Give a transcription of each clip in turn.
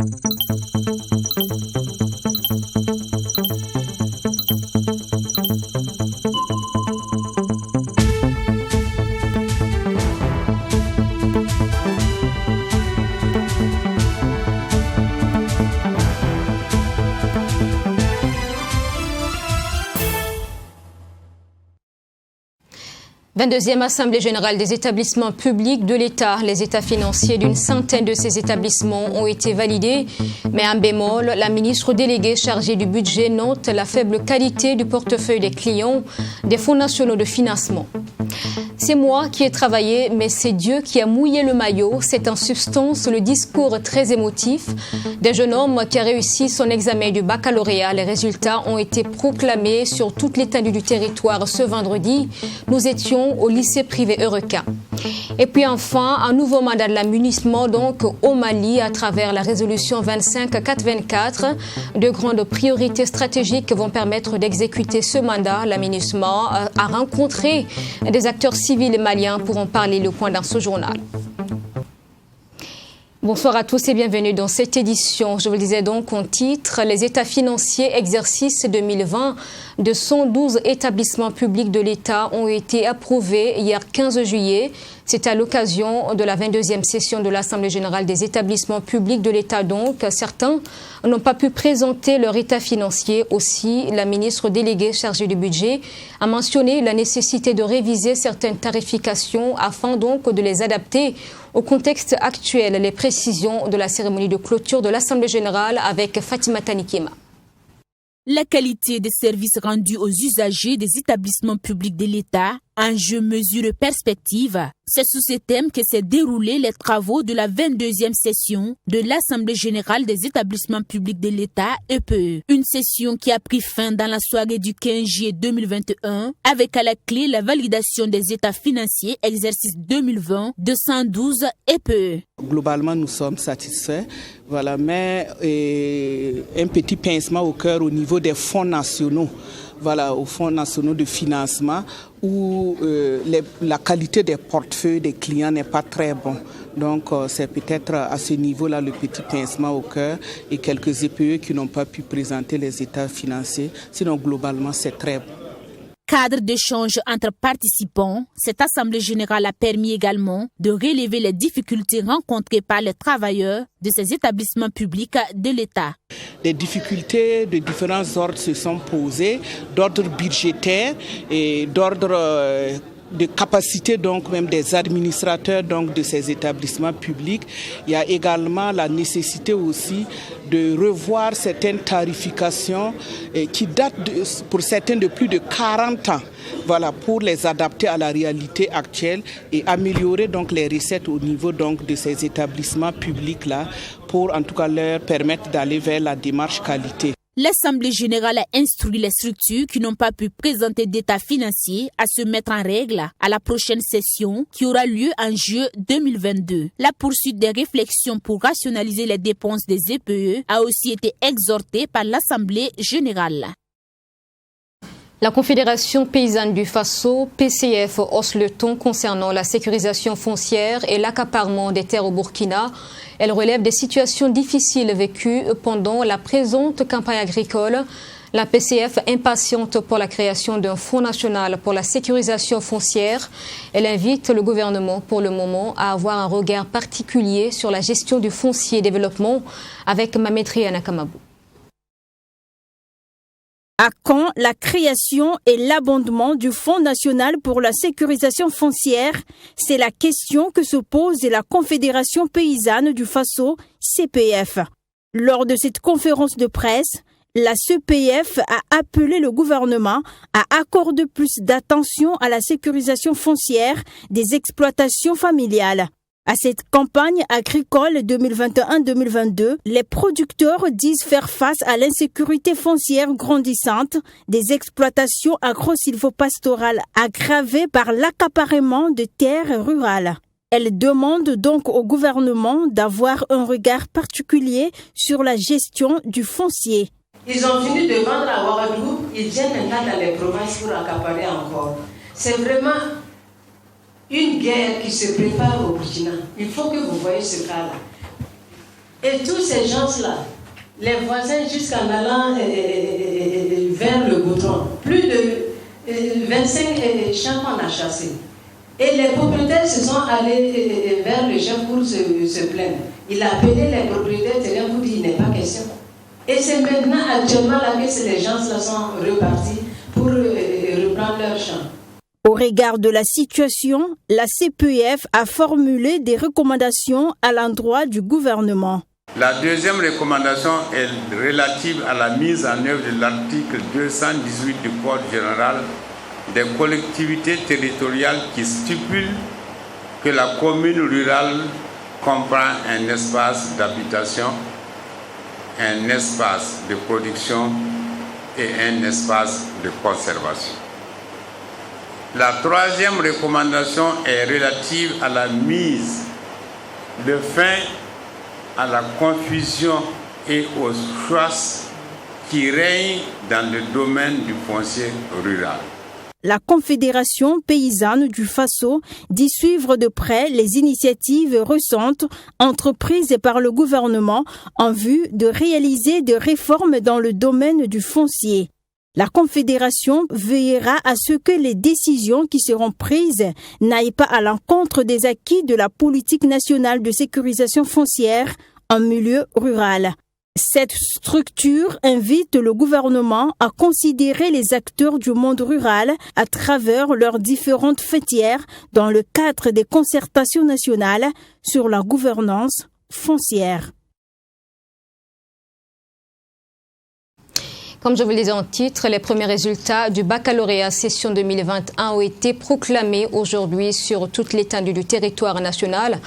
La 22e Assemblée générale des établissements publics de l'État. Les états financiers d'une centaine de ces établissements ont été validés. Mais en bémol, la ministre déléguée chargée du budget note la faible qualité du portefeuille des clients des fonds nationaux de financement. C'est moi qui ai travaillé, mais c'est Dieu qui a mouillé le maillot. C'est en substance le discours très émotif d'un jeune homme qui a réussi son examen du baccalauréat. Les résultats ont été proclamés sur toute l'étendue du territoire ce vendredi. Nous étions au lycée privé Eureka. Et puis enfin, un nouveau mandat de l'amunissement donc au Mali à travers la résolution 25-424. De grandes priorités stratégiques vont permettre d'exécuter ce mandat. L'amunissement a rencontré des acteurs civils maliens pour en parler. Le point dans ce journal. Bonsoir à tous et bienvenue dans cette édition. Je vous le disais donc en titre, les états financiers exercice 2020 de 112 établissements publics de l'État ont été approuvés hier 15 juillet. C'est à l'occasion de la 22e session de l'Assemblée générale des établissements publics de l'État. Donc, certains n'ont pas pu présenter leur état financier. Aussi, la ministre déléguée chargée du budget a mentionné la nécessité de réviser certaines tarifications afin donc de les adapter au contexte actuel. Les précisions de la cérémonie de clôture de l'Assemblée générale avec Fatima Tanikima. La qualité des services rendus aux usagers des établissements publics de l'État, enjeux, mesures, perspectives. C'est sous ces thèmes que s'est déroulé les travaux de la 22e session de l'Assemblée générale des établissements publics de l'État, EPE. Une session qui a pris fin dans la soirée du 15 juillet 2021 avec à la clé la validation des états financiers exercice 2020 de 112 EPE. Globalement, nous sommes satisfaits. Voilà, mais un petit pincement au cœur au niveau des fonds nationaux. Voilà, aux fonds nationaux de financement où la qualité des portefeuilles des clients n'est pas très bonne. Donc c'est peut-être à ce niveau-là le petit pincement au cœur et quelques EPE qui n'ont pas pu présenter les états financiers. Sinon globalement c'est très bon. Cadre d'échange entre participants, cette assemblée générale a permis également de relever les difficultés rencontrées par les travailleurs de ces établissements publics de l'État. Des difficultés de différents ordres se sont posées, d'ordre budgétaire et d'ordre de capacité donc même des administrateurs donc de ces établissements publics. Il y a également la nécessité aussi de revoir certaines tarifications qui datent pour certains de plus de 40 ans. Voilà, pour les adapter à la réalité actuelle et améliorer donc les recettes au niveau donc de ces établissements publics là pour en tout cas leur permettre d'aller vers la démarche qualité. L'Assemblée générale a instruit les structures qui n'ont pas pu présenter d'état financier à se mettre en règle à la prochaine session qui aura lieu en juillet 2022. La poursuite des réflexions pour rationaliser les dépenses des EPE a aussi été exhortée par l'Assemblée générale. La Confédération paysanne du Faso, PCF, hausse le ton concernant la sécurisation foncière et l'accaparement des terres au Burkina. Elle relève des situations difficiles vécues pendant la présente campagne agricole. La PCF impatiente pour la création d'un fonds national pour la sécurisation foncière. Elle invite le gouvernement pour le moment à avoir un regard particulier sur la gestion du foncier développement avec Mamétri Anakamabou. À quand la création et l'abondement du Fonds national pour la sécurisation foncière? C'est la question que se pose la Confédération paysanne du Faso, CPF. Lors de cette conférence de presse, la CPF a appelé le gouvernement à accorder plus d'attention à la sécurisation foncière des exploitations familiales. À cette campagne agricole 2021-2022, les producteurs disent faire face à l'insécurité foncière grandissante des exploitations agro-silvopastorales aggravées par l'accaparement de terres rurales. Elles demandent donc au gouvernement d'avoir un regard particulier sur la gestion du foncier. Ils ont fini de vendre à Ouagadougou, ils viennent maintenant dans les provinces pour accaparer encore. C'est vraiment une guerre qui se prépare au Burkina. Il faut que vous voyez ce cas-là. Et tous ces gens-là, les voisins jusqu'en allant vers le goudron, plus de 25 champs qu'on a chassés. Et les propriétaires se sont allés vers le chef pour se plaindre. Il a appelé les propriétaires terrain pour dire il n'est pas question. Et c'est maintenant, actuellement, là que ces gens-là sont repartis pour reprendre leur champ. Au regard de la situation, la CPEF a formulé des recommandations à l'endroit du gouvernement. La deuxième recommandation est relative à la mise en œuvre de l'article 218 du Code général des collectivités territoriales qui stipule que la commune rurale comprend un espace d'habitation, un espace de production et un espace de conservation. La troisième recommandation est relative à la mise de fin à la confusion et aux choix qui règnent dans le domaine du foncier rural. La Confédération paysanne du Faso dit suivre de près les initiatives récentes entreprises par le gouvernement en vue de réaliser des réformes dans le domaine du foncier. La Confédération veillera à ce que les décisions qui seront prises n'aillent pas à l'encontre des acquis de la politique nationale de sécurisation foncière en milieu rural. Cette structure invite le gouvernement à considérer les acteurs du monde rural à travers leurs différentes filières dans le cadre des concertations nationales sur la gouvernance foncière. Comme je vous le disais en titre, les premiers résultats du baccalauréat session 2021 ont été proclamés aujourd'hui sur toute l'étendue du territoire national.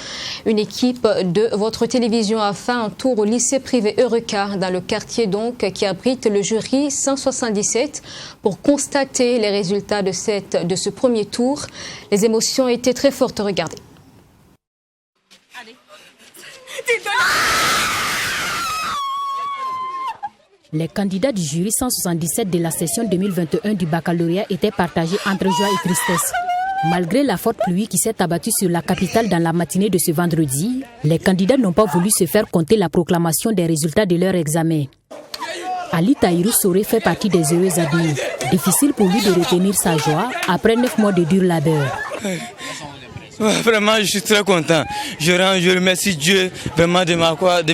Une équipe de votre télévision a fait un tour au lycée privé Eureka dans le quartier qui abrite le jury 177 pour constater les résultats de ce premier tour. Les émotions étaient très fortes. Regardez. Les candidats du jury 177 de la session 2021 du baccalauréat étaient partagés entre joie et tristesse. Malgré la forte pluie qui s'est abattue sur la capitale dans la matinée de ce vendredi, les candidats n'ont pas voulu se faire compter la proclamation des résultats de leur examen. Ali Tahirou Soré fait partie des heureux admis. Difficile pour lui de retenir sa joie après 9 mois de dur labeur. Vraiment, je suis très content. Je remercie Dieu vraiment de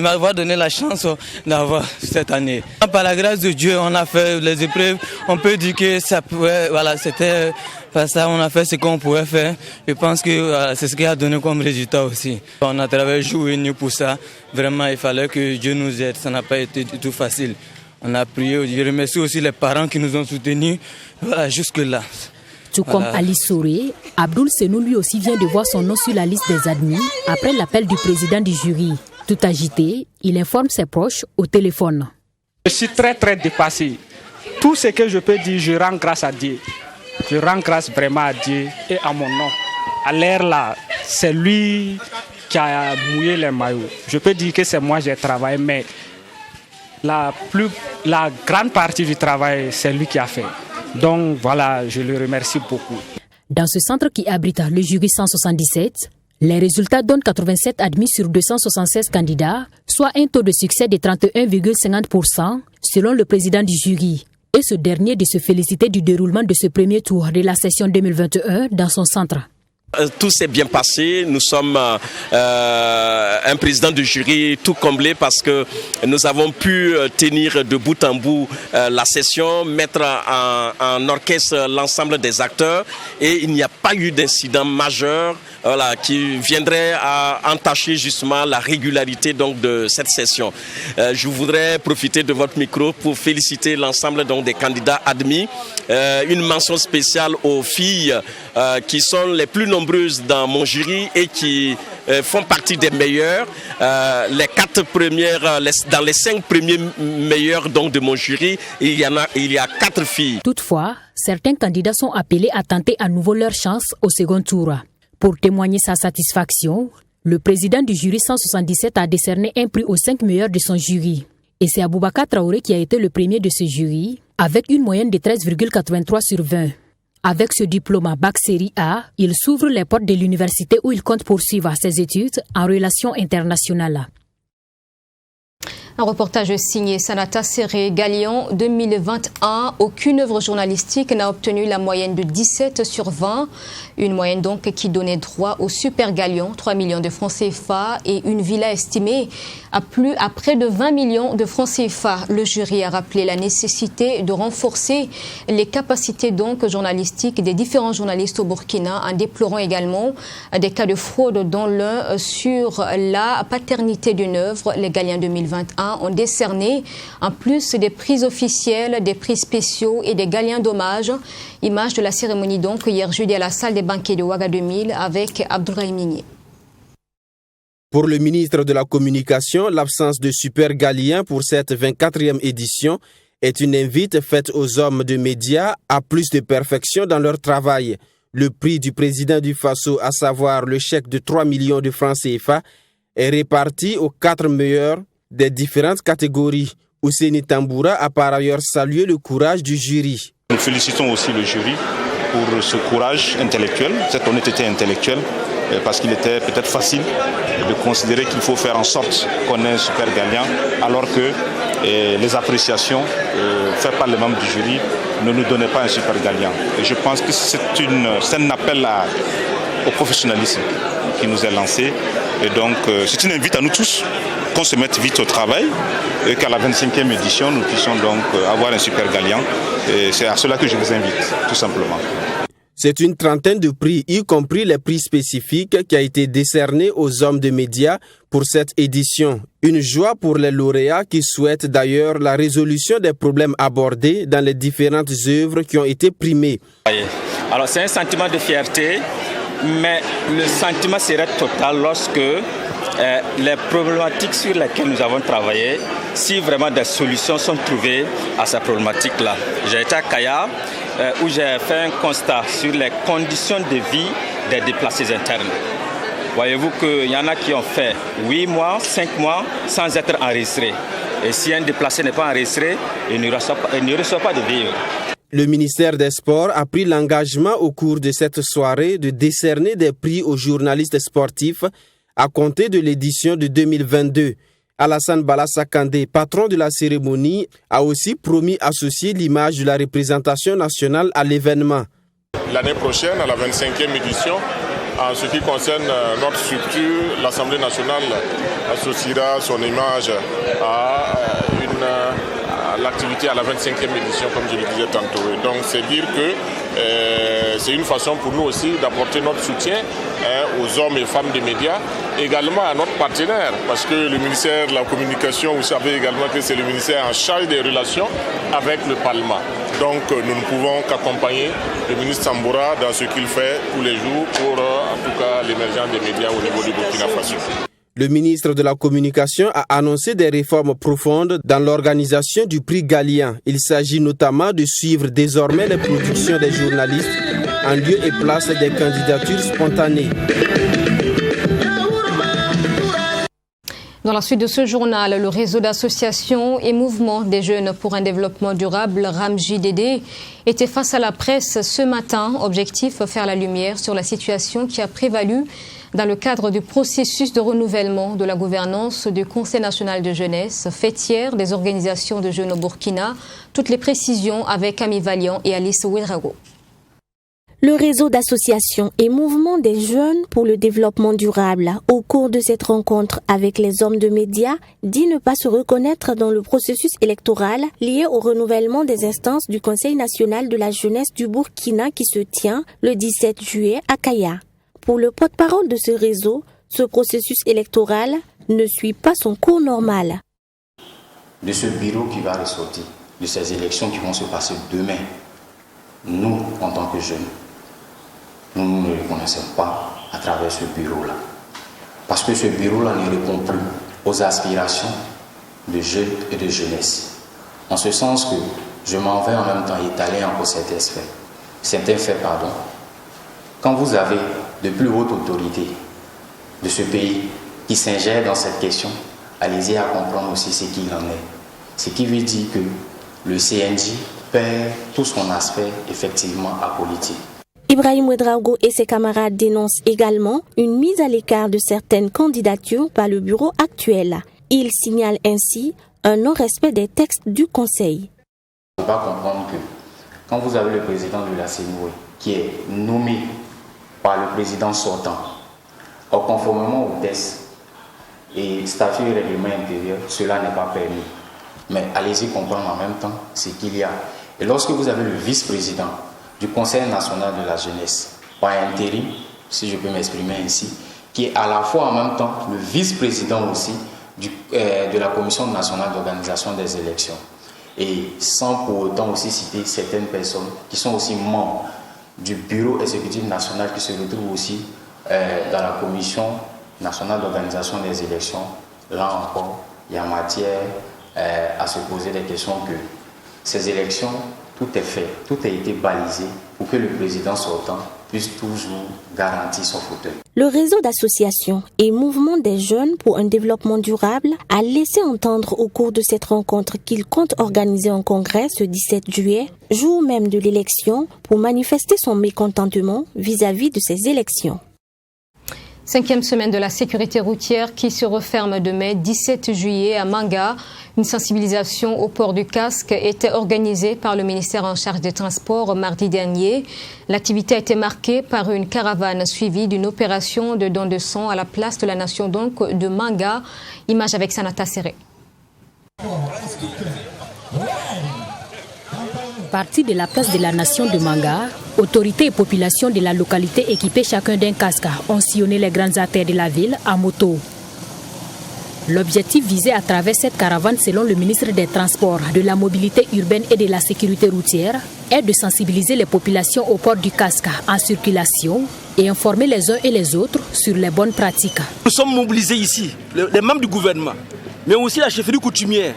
m'avoir donné la chance d'avoir cette année. Par la grâce de Dieu, on a fait les épreuves. On peut dire que ça pouvait, c'était par ça, on a fait ce qu'on pouvait faire. Je pense que c'est ce qui a donné comme résultat aussi. On a travaillé jour et nuit pour ça. Vraiment, il fallait que Dieu nous aide. Ça n'a pas été du tout facile. On a prié. Je remercie aussi les parents qui nous ont soutenus jusque-là. Tout comme Ali Soré, Abdoul Senou lui aussi vient de voir son nom sur la liste des admis après l'appel du président du jury. Tout agité, il informe ses proches au téléphone. Je suis très dépassé. Tout ce que je peux dire, je rends grâce à Dieu. Je rends grâce vraiment à Dieu et à mon nom. À l'air là, c'est lui qui a mouillé les maillots. Je peux dire que c'est moi qui ai travaillé, mais la grande partie du travail, c'est lui qui a fait. Donc voilà, je le remercie beaucoup. Dans ce centre qui abrite le jury 177, les résultats donnent 87 admis sur 276 candidats, soit un taux de succès de 31,50% selon le président du jury. Et ce dernier de se féliciter du déroulement de ce premier tour de la session 2021 dans son centre. Tout s'est bien passé. Nous sommes un président de jury tout comblé parce que nous avons pu tenir de bout en bout la session, mettre en orchestre l'ensemble des acteurs et il n'y a pas eu d'incident majeur qui viendrait à entacher justement la régularité donc, de cette session. Je voudrais profiter de votre micro pour féliciter l'ensemble donc, des candidats admis. Une mention spéciale aux filles qui sont les plus nombreuses dans mon jury et qui font partie des meilleures. Les 4 premières, dans les 5 premiers meilleurs donc, de mon jury, il y a 4 filles. Toutefois, certains candidats sont appelés à tenter à nouveau leur chance au second tour. Pour témoigner sa satisfaction, le président du jury 177 a décerné un prix aux 5 meilleurs de son jury. Et c'est Aboubakar Traoré qui a été le premier de ce jury, avec une moyenne de 13,83 sur 20. Avec ce diplôme Bac Série A, il s'ouvre les portes de l'université où il compte poursuivre ses études en relations internationales. Un reportage signé Sanata Serré. Galian 2021. Aucune œuvre journalistique n'a obtenu la moyenne de 17 sur 20. Une moyenne donc qui donnait droit au Super Galion, 3 millions de francs CFA et une villa estimée à près de 20 millions de francs CFA. Le jury a rappelé la nécessité de renforcer les capacités donc journalistiques des différents journalistes au Burkina, en déplorant également des cas de fraude, dont l'un sur la paternité d'une œuvre. Les Galiens 2021 ont décerné, en plus des prix officiels, des prix spéciaux et des Galiens d'hommage. Image de la cérémonie donc hier jeudi à la salle des banquets de Ouaga 2000 avec Abdoulaye Migné. Pour le ministre de la Communication, l'absence de Super Galien pour cette 24e édition est une invite faite aux hommes de médias à plus de perfection dans leur travail. Le prix du président du Faso, à savoir le chèque de 3 millions de francs CFA, est réparti aux 4 meilleurs des différentes catégories. Ousseini Tamboura a par ailleurs salué le courage du jury. Nous félicitons aussi le jury pour ce courage intellectuel, cette honnêteté intellectuelle, parce qu'il était peut-être facile de considérer qu'il faut faire en sorte qu'on ait un super gagnant, alors que les appréciations faites par les membres du jury ne nous donnaient pas un super gagnant. Et je pense que c'est un appel au professionnalisme qui nous est lancé. Et donc, c'est une invite à nous tous qu'on se mette vite au travail et qu'à la 25e édition, nous puissions donc avoir un super gagnant. Et c'est à cela que je vous invite, tout simplement. C'est une trentaine de prix, y compris les prix spécifiques, qui a été décerné aux hommes de médias pour cette édition. Une joie pour les lauréats qui souhaitent d'ailleurs la résolution des problèmes abordés dans les différentes œuvres qui ont été primées. Alors c'est un sentiment de fierté, mais le sentiment serait total lorsque les problématiques sur lesquelles nous avons travaillé, si vraiment des solutions sont trouvées à ces problématiques-là. J'ai été à Kaya, où j'ai fait un constat sur les conditions de vie des déplacés internes. Voyez-vous qu'il y en a qui ont fait 8 mois, 5 mois sans être enregistrés. Et si un déplacé n'est pas enregistré, il ne reçoit pas de vivre. Le ministère des Sports a pris l'engagement au cours de cette soirée de décerner des prix aux journalistes sportifs à compter de l'édition de 2022. Alassane Bala Sakandé, patron de la cérémonie, a aussi promis associer l'image de la représentation nationale à l'événement. L'année prochaine, à la 25e édition, en ce qui concerne notre structure, l'Assemblée nationale associera son image à l'activité à la 25e édition, comme je le disais tantôt. Et donc, c'est dire que c'est une façon pour nous aussi d'apporter notre soutien aux hommes et femmes des médias, également à notre partenaire, parce que le ministère de la Communication, vous savez également que c'est le ministère en charge des relations avec le Parlement. Donc, nous ne pouvons qu'accompagner le ministre Tamboura dans ce qu'il fait tous les jours pour, en tout cas, l'émergence des médias au niveau du Burkina Faso. Le ministre de la Communication a annoncé des réformes profondes dans l'organisation du prix Galien. Il s'agit notamment de suivre désormais les productions des journalistes en lieu et place des candidatures spontanées. Dans la suite de ce journal, le réseau d'associations et mouvements des jeunes pour un développement durable, RAM-JDD, était face à la presse ce matin. Objectif, faire la lumière sur la situation qui a prévalu dans le cadre du processus de renouvellement de la gouvernance du Conseil national de jeunesse, fêtière des organisations de jeunes au Burkina. Toutes les précisions avec Ami Valiant et Alice Ouedrago. Le réseau d'associations et mouvements des jeunes pour le développement durable, au cours de cette rencontre avec les hommes de médias, dit ne pas se reconnaître dans le processus électoral lié au renouvellement des instances du Conseil national de la jeunesse du Burkina qui se tient le 17 juillet à Kaya. Pour le porte-parole de ce réseau, ce processus électoral ne suit pas son cours normal. De ce bureau qui va ressortir, de ces élections qui vont se passer demain, nous, en tant que jeunes, nous ne le reconnaissons pas à travers ce bureau-là. Parce que ce bureau-là ne répond plus aux aspirations de jeunes et de jeunesse. En ce sens que je m'en vais en même temps étaler encore certains faits. Quand vous avez de plus hautes autorités de ce pays qui s'ingèrent dans cette question, allez-y à comprendre aussi ce qu'il en est. Ce qui veut dire que le CNJ perd tout son aspect effectivement apolitique. Ibrahim Ouedraogo et ses camarades dénoncent également une mise à l'écart de certaines candidatures par le bureau actuel. Ils signalent ainsi un non-respect des textes du Conseil. On va comprendre que quand vous avez le président de la CNOE qui est nommé par le président sortant, conformément aux tests et statut et règlement intérieur, cela n'est pas permis. Mais allez-y comprendre en même temps ce qu'il y a. Et lorsque vous avez le vice-président du Conseil national de la jeunesse, par intérim, si je peux m'exprimer ainsi, qui est à la fois en même temps le vice-président aussi de la Commission nationale d'organisation des élections. Et sans pour autant aussi citer certaines personnes qui sont aussi membres du bureau exécutif national qui se retrouvent aussi dans la Commission nationale d'organisation des élections. Là encore, il y a matière à se poser des questions que ces élections, tout est fait, tout a été balisé pour que le président sortant puisse toujours garantir son fauteuil. Le réseau d'associations et mouvements des jeunes pour un développement durable a laissé entendre au cours de cette rencontre qu'il compte organiser un congrès ce 17 juillet, jour même de l'élection, pour manifester son mécontentement vis-à-vis de ces élections. 5e semaine de la sécurité routière qui se referme demain 17 juillet à Manga. Une sensibilisation au port du casque était organisée par le ministère en charge des Transports mardi dernier. L'activité a été marquée par une caravane suivie d'une opération de don de sang à la place de la nation donc de Manga. Image avec Sanata Serré. Parti de la place de la nation de Manga, autorités et populations de la localité équipées chacun d'un casque ont sillonné les grandes artères de la ville à moto. L'objectif visé à travers cette caravane, selon le ministre des Transports, de la mobilité urbaine et de la sécurité routière, est de sensibiliser les populations au port du casque en circulation et informer les uns et les autres sur les bonnes pratiques. Nous sommes mobilisés ici, les membres du gouvernement, mais aussi la chefferie coutumière,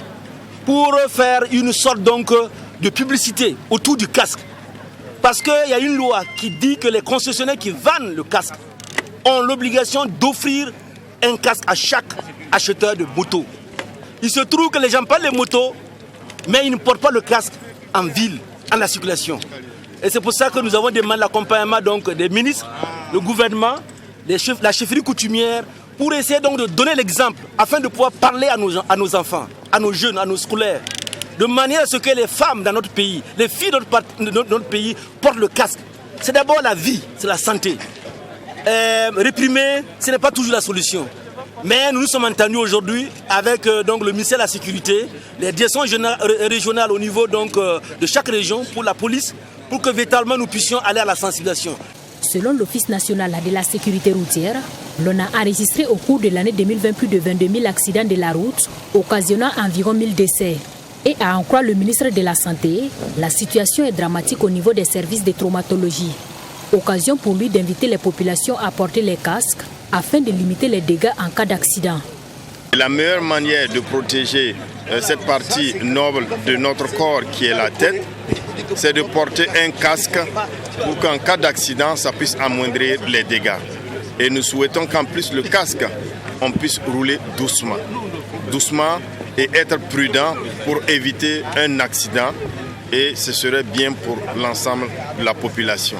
pour faire une sorte donc de publicité autour du casque. Parce qu'il y a une loi qui dit que les concessionnaires qui vendent le casque ont l'obligation d'offrir un casque à chaque acheteur de moto. Il se trouve que les gens parlent de moto, mais ils ne portent pas le casque en ville, en la circulation. Et c'est pour ça que nous avons demandé l'accompagnement donc des ministres, le gouvernement, la chefferie coutumière, pour essayer donc de donner l'exemple, afin de pouvoir parler à nos enfants, à nos jeunes, à nos scolaires, de manière à ce que les femmes dans notre pays, les filles de notre pays portent le casque. C'est d'abord la vie, c'est la santé. Réprimer, ce n'est pas toujours la solution. Mais nous nous sommes entendus aujourd'hui avec donc, le ministère de la Sécurité, les directions régionales au niveau donc, de chaque région pour la police, pour que véritablement nous puissions aller à la sensibilisation. Selon l'Office national de la sécurité routière, l'on a enregistré au cours de l'année 2020 plus de 22 000 accidents de la route, occasionnant environ 1000 décès. Et à en croire le ministre de la Santé, la situation est dramatique au niveau des services de traumatologie. Occasion pour lui d'inviter les populations à porter les casques afin de limiter les dégâts en cas d'accident. La meilleure manière de protéger cette partie noble de notre corps qui est la tête, c'est de porter un casque pour qu'en cas d'accident, ça puisse amoindrir les dégâts. Et nous souhaitons qu'en plus le casque, on puisse rouler doucement. Doucement et être prudent pour éviter un accident. Et ce serait bien pour l'ensemble de la population.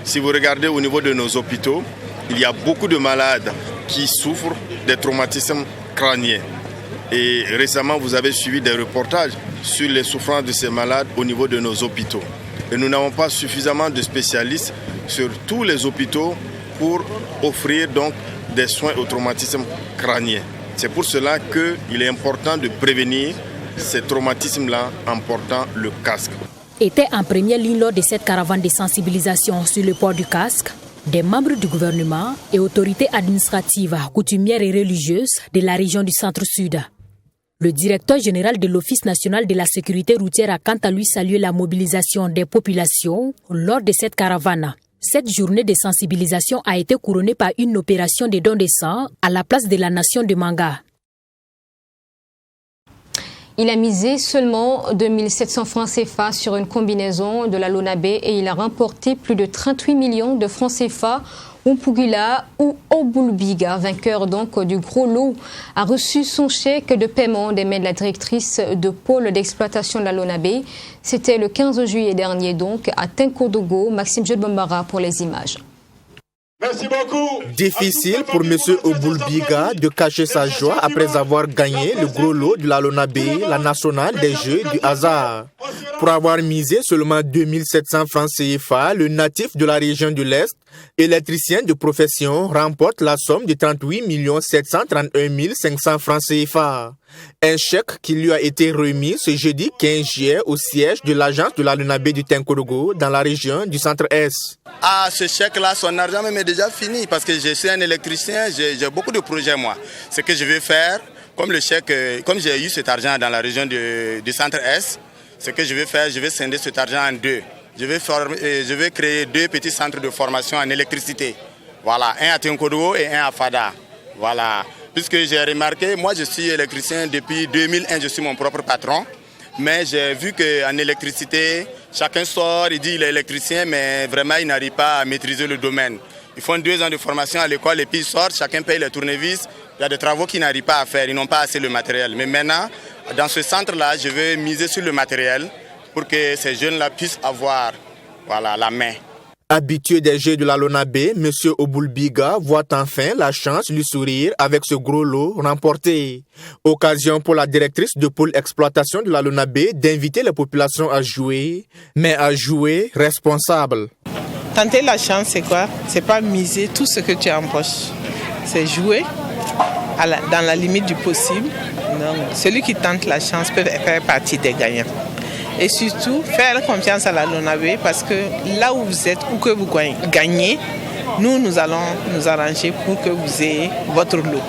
Si vous regardez au niveau de nos hôpitaux, il y a beaucoup de malades qui souffrent des traumatismes crâniens. Et récemment, vous avez suivi des reportages sur les souffrances de ces malades au niveau de nos hôpitaux. Et nous n'avons pas suffisamment de spécialistes sur tous les hôpitaux pour offrir donc des soins au traumatisme crânien. C'est pour cela qu'il est important de prévenir ces traumatismes-là en portant le casque. Étaient en première ligne lors de cette caravane de sensibilisation sur le port du casque des membres du gouvernement et autorités administratives, coutumières et religieuses de la région du Centre-Sud. Le directeur général de l'Office national de la sécurité routière a quant à lui salué la mobilisation des populations lors de cette caravane. Cette journée de sensibilisation a été couronnée par une opération de don de sang à la place de la nation de Manga. Il a misé seulement 2700 francs CFA sur une combinaison de la Lonabé et il a remporté plus de 38 millions de francs CFA. Umpugila ou Obulbiga, vainqueur donc du gros lot, a reçu son chèque de paiement des mains de la directrice de pôle d'exploitation de la Lonabé. C'était le 15 juillet dernier donc à Tenkodogo. Maxime Jodbambara pour les images. Merci beaucoup. Difficile pour M. Oboulbiga de cacher sa joie après avoir gagné le gros lot de la Lonabé, la nationale des jeux du hasard. Pour avoir misé seulement 2700 francs CFA, le natif de la région de l'Est, électricien de profession, remporte la somme de 38 731 500 francs CFA. Un chèque qui lui a été remis ce jeudi 15 juillet au siège de l'agence de la Lonabé du Tinkodogo dans la région du Centre-Est. Ah, ce chèque-là, son argent même est déjà fini parce que je suis un électricien, j'ai beaucoup de projets moi. Ce que je vais faire, comme le chèque, comme j'ai eu cet argent dans la région du Centre-Est, ce que je vais faire, je vais scinder cet argent en deux. Je vais créer 2 petits centres de formation en électricité. Voilà, un à Tinkodogo et un à Fada. Voilà. Puisque j'ai remarqué, moi je suis électricien depuis 2001, je suis mon propre patron. Mais j'ai vu qu'en électricité, chacun sort, il dit qu'il est électricien, mais vraiment il n'arrive pas à maîtriser le domaine. Ils font 2 ans de formation à l'école et puis ils sortent, chacun paye les tournevis. Il y a des travaux qu'ils n'arrivent pas à faire, ils n'ont pas assez de matériel. Mais maintenant, dans ce centre-là, je vais miser sur le matériel pour que ces jeunes-là puissent avoir la main. Habitué des jeux de la Lonabé, M. Oboulbiga voit enfin la chance lui sourire avec ce gros lot remporté. Occasion pour la directrice de pôle exploitation de la Lonabé d'inviter la population à jouer, mais à jouer responsable. Tenter la chance, c'est quoi? C'est pas miser tout ce que tu as en poche. C'est jouer dans la limite du possible. Donc, celui qui tente la chance peut faire partie des gagnants. Et surtout, faire confiance à la Lonabé parce que là où vous êtes, où que vous gagnez, nous allons nous arranger pour que vous ayez votre lot.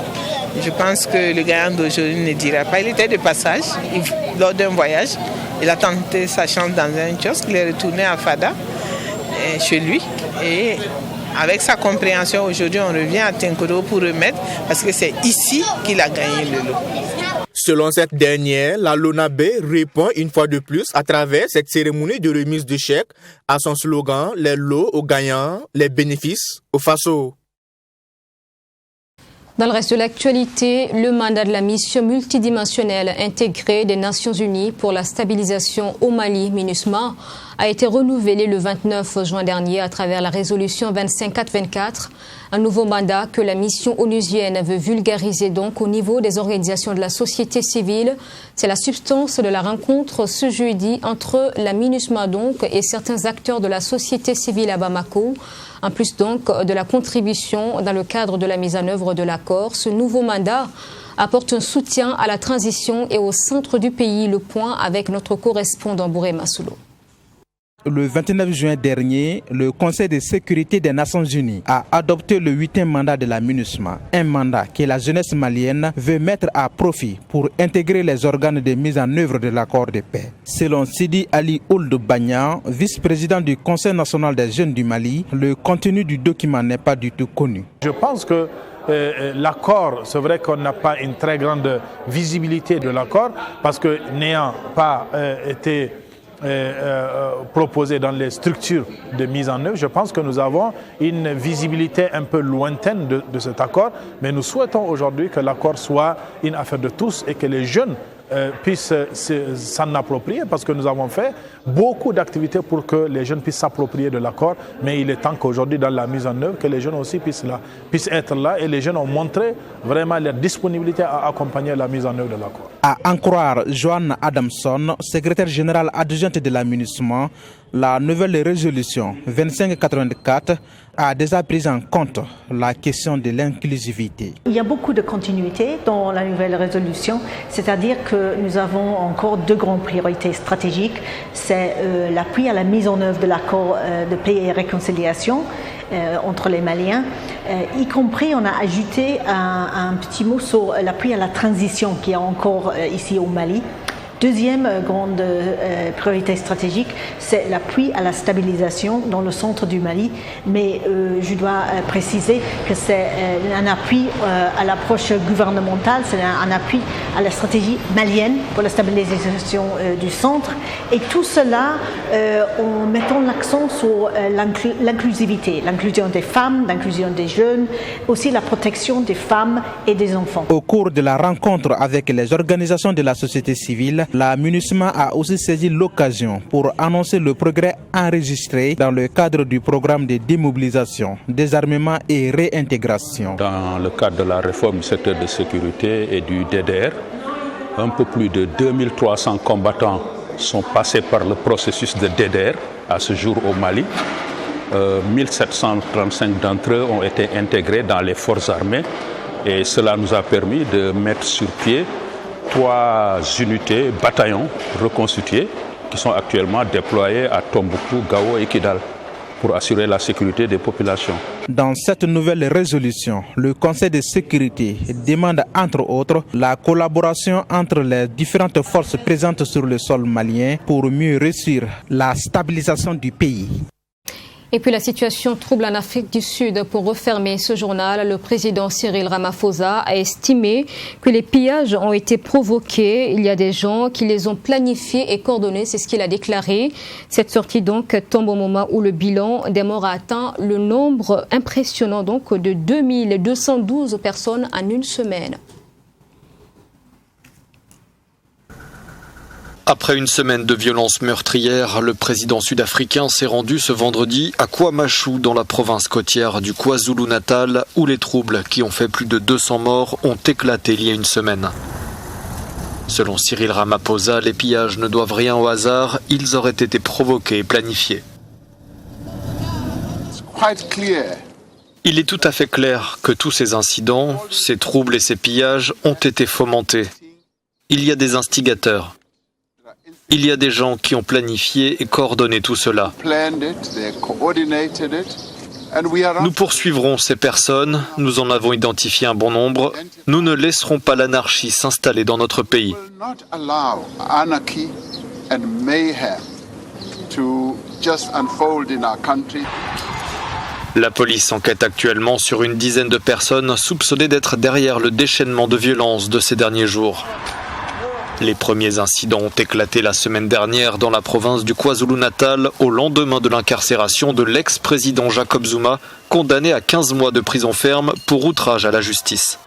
Je pense que le gagnant d'aujourd'hui ne dira pas. Il était de passage lors d'un voyage. Il a tenté sa chance dans un kiosque. Il est retourné à Fada, chez lui. Et avec sa compréhension, aujourd'hui, on revient à Tinkodogo pour remettre parce que c'est ici qu'il a gagné le lot. Selon cette dernière, la Lonabé répond une fois de plus à travers cette cérémonie de remise de chèques à son slogan « Les lots aux gagnants, les bénéfices aux Faso ». Dans le reste de l'actualité, le mandat de la mission multidimensionnelle intégrée des Nations Unies pour la stabilisation au Mali, MINUSMA, a été renouvelé le 29 juin dernier à travers la résolution 25424, un nouveau mandat que la mission onusienne veut vulgariser donc au niveau des organisations de la société civile. C'est la substance de la rencontre ce jeudi entre la MINUSMA donc et certains acteurs de la société civile à Bamako. En plus donc de la contribution dans le cadre de la mise en œuvre de l'accord, ce nouveau mandat apporte un soutien à la transition et au centre du pays. Le point avec notre correspondant Bouré Massoulou. Le 29 juin dernier, le Conseil de sécurité des Nations Unies a adopté le 8e mandat de la MINUSMA, un mandat que la jeunesse malienne veut mettre à profit pour intégrer les organes de mise en œuvre de l'accord de paix. Selon Sidi Ali Ould Bagnan, vice-président du Conseil national des jeunes du Mali, le contenu du document n'est pas du tout connu. Je pense que l'accord, c'est vrai qu'on n'a pas une très grande visibilité de l'accord parce que n'ayant pas été proposé dans les structures de mise en œuvre, je pense que nous avons une visibilité un peu lointaine de cet accord, mais nous souhaitons aujourd'hui que l'accord soit une affaire de tous et que les jeunes puissent s'en approprier parce que nous avons fait beaucoup d'activités pour que les jeunes puissent s'approprier de l'accord, mais il est temps qu'aujourd'hui dans la mise en œuvre, que les jeunes aussi puissent être là et les jeunes ont montré vraiment leur disponibilité à accompagner la mise en œuvre de l'accord. À en croire Joanne Adamson, secrétaire générale adjointe de la MINUSMA, la nouvelle résolution 2584 a déjà pris en compte la question de l'inclusivité. Il y a beaucoup de continuité dans la nouvelle résolution, c'est-à-dire que nous avons encore 2 grandes priorités stratégiques. C'est l'appui à la mise en œuvre de l'accord de paix et réconciliation entre les Maliens, y compris on a ajouté un petit mot sur l'appui à la transition qui est encore ici au Mali. Deuxième grande priorité stratégique, c'est l'appui à la stabilisation dans le centre du Mali. Mais je dois préciser que c'est un appui à l'approche gouvernementale, c'est un appui à la stratégie malienne pour la stabilisation du centre. Et tout cela en mettant l'accent sur l'inclusivité, l'inclusion des femmes, l'inclusion des jeunes, aussi la protection des femmes et des enfants. Au cours de la rencontre avec les organisations de la société civile, la MINUSMA a aussi saisi l'occasion pour annoncer le progrès enregistré dans le cadre du programme de démobilisation, désarmement et réintégration. Dans le cadre de la réforme du secteur de sécurité et du DDR, un peu plus de 2300 combattants sont passés par le processus de DDR à ce jour au Mali. 1735 d'entre eux ont été intégrés dans les forces armées et cela nous a permis de mettre sur pied 3 unités, bataillons reconstitués qui sont actuellement déployés à Tombouctou, Gao et Kidal pour assurer la sécurité des populations. Dans cette nouvelle résolution, le Conseil de sécurité demande entre autres la collaboration entre les différentes forces présentes sur le sol malien pour mieux réussir la stabilisation du pays. Et puis la situation trouble en Afrique du Sud. Pour refermer ce journal, le président Cyril Ramaphosa a estimé que les pillages ont été provoqués. Il y a des gens qui les ont planifiés et coordonnés, c'est ce qu'il a déclaré. Cette sortie donc tombe au moment où le bilan des morts a atteint le nombre impressionnant donc de 2212 personnes en une semaine. Après une semaine de violences meurtrières, le président sud-africain s'est rendu ce vendredi à KwaMashu dans la province côtière du KwaZulu-Natal où les troubles qui ont fait plus de 200 morts ont éclaté il y a une semaine. Selon Cyril Ramaphosa, les pillages ne doivent rien au hasard, ils auraient été provoqués et planifiés. Il est tout à fait clair que tous ces incidents, ces troubles et ces pillages ont été fomentés. Il y a des instigateurs. Il y a des gens qui ont planifié et coordonné tout cela. Nous poursuivrons ces personnes, nous en avons identifié un bon nombre. Nous ne laisserons pas l'anarchie s'installer dans notre pays. La police enquête actuellement sur une dizaine de personnes soupçonnées d'être derrière le déchaînement de violence de ces derniers jours. Les premiers incidents ont éclaté la semaine dernière dans la province du KwaZulu-Natal au lendemain de l'incarcération de l'ex-président Jacob Zuma, condamné à 15 mois de prison ferme pour outrage à la justice.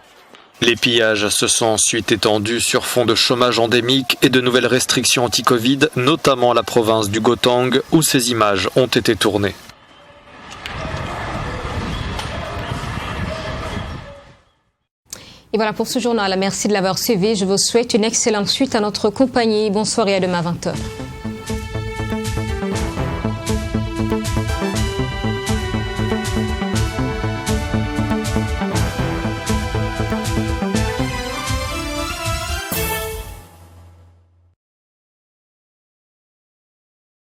Les pillages se sont ensuite étendus sur fond de chômage endémique et de nouvelles restrictions anti-Covid, notamment à la province du Gauteng où ces images ont été tournées. Et voilà pour ce journal. Merci de l'avoir suivi. Je vous souhaite une excellente suite à notre compagnie. Bonsoir et à demain à 20h.